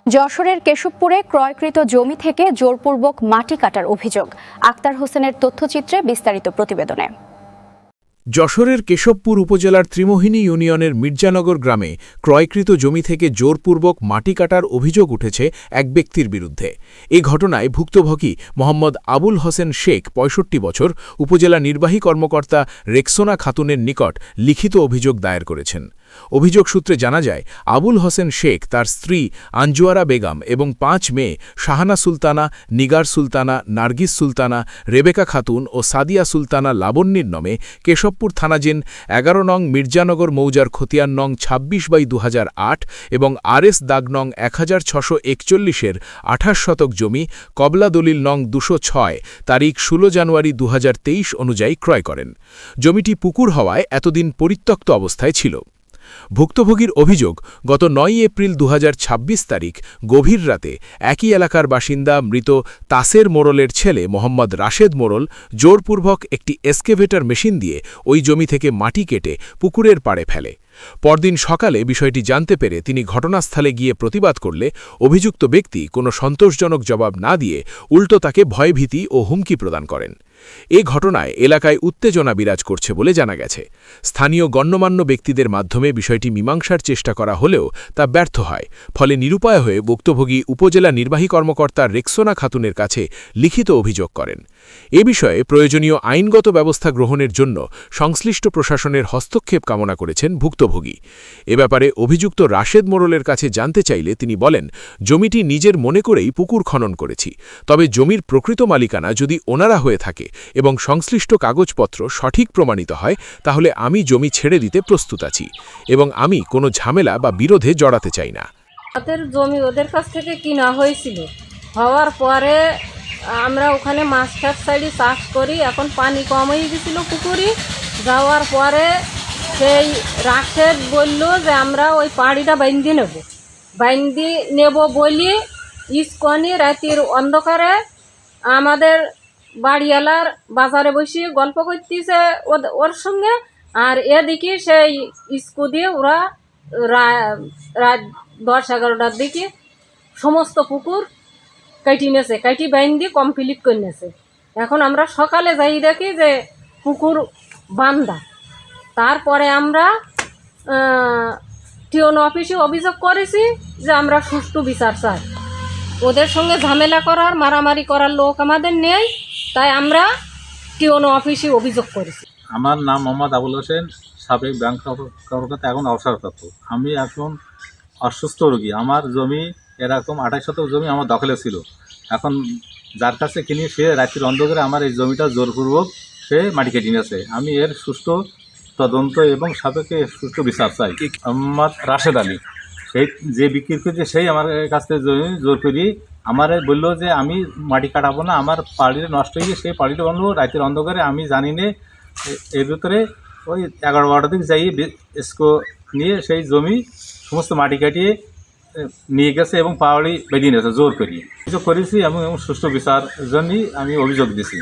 যশোরের কেশবপুরে ক্রয়কৃত জমি থেকে জোরপূর্বক মাটি কাটার অভিযোগ। আক্তার হোসেনের তথ্যচিত্রে বিস্তারিত প্রতিবেদনে। যশোরের কেশবপুর উপজেলার ত্রিমোহিনী ইউনিয়নের মির্জানগর গ্রামে ক্রয়কৃত জমি থেকে জোরপূর্বক মাটি কাটার অভিযোগ উঠেছে এক ব্যক্তির বিরুদ্ধে। এই ঘটনায় ভুক্তভোগী মোহাম্মদ আবুল হোসেন শেখ ৬৫ বছর উপজেলা নির্বাহী কর্মকর্তা রেক্সোনা খাতুনের নিকট লিখিত অভিযোগ দায়ের করেছেন। অভিযোগ সূত্রে জানা যায়, আবুল হোসেন শেখ তার স্ত্রী আঞ্জুয়ারা বেগম এবং ৫ মেয়ে শাহানা সুলতানা, নিগার সুলতানা, নার্গিস সুলতানা, রেবেকা খাতুন ও সাদিয়া সুলতানা লাবণ্যের নামে কেশবপুর থানাধীন ১১ নং মির্জানগর মৌজার খতিয়ান নং ২৬/২০০৮ এবং RS দাগ নং ১৬৪১-এর ২৮ শতক জমি কবলা দলিল নং ২০৬ তারিখ ১৬ জানুয়ারি ২০২৩ অনুযায়ী ক্রয় করেন। জমিটি পুকুর হওয়ায় এতদিন পরিত্যক্ত অবস্থায় ছিল। ভুক্তভোগীর অভিযোগ, গত ৯ এপ্রিল ২০২৬ তারিখ গভীর রাতে একই এলাকার বাসিন্দা মৃত তাসের মোড়লের ছেলে মোহাম্মদ রাশেদ মোড়ল জোরপূর্বক একটি এক্সকেভেটর মেশিন দিয়ে ওই জমি থেকে মাটি কেটে পুকুরের পাড়ে ফেলে। পরদিন সকালে বিষয়টি জানতে পেরে তিনি ঘটনাস্থলে গিয়ে প্রতিবাদ করলে অভিযুক্ত ব্যক্তি কোনো সন্তোষজনক জবাব না দিয়ে উল্টো তাকে ভয়ভীতি ও হুমকি প্রদান করেন। এ ঘটনায় এলাকায় উত্তেজনা বিরাজ করছে বলে জানা গেছে। স্থানীয় গণ্যমান্য ব্যক্তিদের মাধ্যমে বিষয়টি মীমাংসার চেষ্টা করা হলেও তা ব্যর্থ হয়। ফলে নিরুপায় হয়ে ভুক্তভোগী উপজেলা নির্বাহী কর্মকর্তা রেক্সোনা খাতুনের কাছে লিখিত অভিযোগ করেন। এ বিষয়ে প্রয়োজনীয় আইনগত ব্যবস্থা গ্রহণের জন্য সংশ্লিষ্ট প্রশাসনের হস্তক্ষেপ কামনা করেছেন ভুক্তভোগী। এ ব্যাপারে অভিযুক্ত রাশেদ মোড়লের কাছে জানতে চাইলে তিনি বলেন, জমিটি নিজের মনে করেই পুকুর খনন করেছি, তবে জমির প্রকৃত মালিকানা যদি ওনারা হয়ে থাকে এবং সংশ্লিষ্ট কাগজপত্র সঠিক প্রমাণিত হয়, তাহলে আমি জমি ছেড়ে দিতে প্রস্তুত আছি এবং আমি কোনো ঝামেলা বা বিরোধে জড়াতে চাই না। ওদের জমি ওদের কাছ থেকে কিনা হয়েছিল, হওয়ার পরে আমরা ওখানে মাছ টাছ সাইডে চাষ করি। এখন পানি কম হয়ে গেছিল পুকুরে, যাওয়ার পরে সেই রাশেদ বলল যে আমরা ওই পাড়িটা বাইন্দি নেব বলি ইস্কনি রাতের অন্ধকারে আমাদের বাড়িওয়ালার বাজারে বসে গল্প করতেছে ওর সঙ্গে। আর এদিকে সেই স্কু দিয়ে ওরা রাত 10-11টার দিকে সমস্ত পুকুর কাটি নেছে, কাটি বাইন্দি কমপ্লিট করে নেছে। এখন আমরা সকালে যাই দেখি যে পুকুর বান্ধা। তারপরে আমরা টিওন অফিসে অভিযোগ করেছি যে আমরা সুষ্ঠু বিচার চাই। ওদের সঙ্গে ঝামেলা করার মারামারি করার লোক আমাদের নেই, তাই আমরা টিওন অফিসে অভিযোগ করেছি। আমার নাম মোহাম্মদ আবুল হোসেন, সাবেক ব্যাংক কর্মকর্তা, এখন অবসরপ্রাপ্ত। আমি এখন অসুস্থ রোগী। আমার জমি এরকম 28 শতক জমি আমার দখলে ছিল। এখন যার কাছে কিনি সে রাত্রির অন্ধকারে আমার এই জমিটা জোরপূর্বক সে মাটি কেটে নিয়েছে। আমি এর সুষ্ঠু তদন্ত এবং সাপেক্ষে সুষ্ঠু বিচার চাই। আমার রাশেদ আলী, সেই যে বিক্রি করছে সেই আমার কাছ থেকে জমি জোর করি আমার বললো যে আমি মাটি কাটাবো না, আমার পাড়িটা নষ্ট হয়ে গিয়ে সেই পাড়িটা বলবো রাতের অন্ধকারে। আমি জানি না, এর ভিতরে ওই 11-12টার দিকে যাই এসকো নিয়ে সেই জমি সমস্ত মাটি কাটিয়ে নিয়ে গেছে এবং পাহাড়ি বেরিয়ে নিয়েছে জোর করিয়ে। অভিযোগ করেছি এবং সুষ্ঠু বিচার জন্যই আমি অভিযোগ দিয়েছি।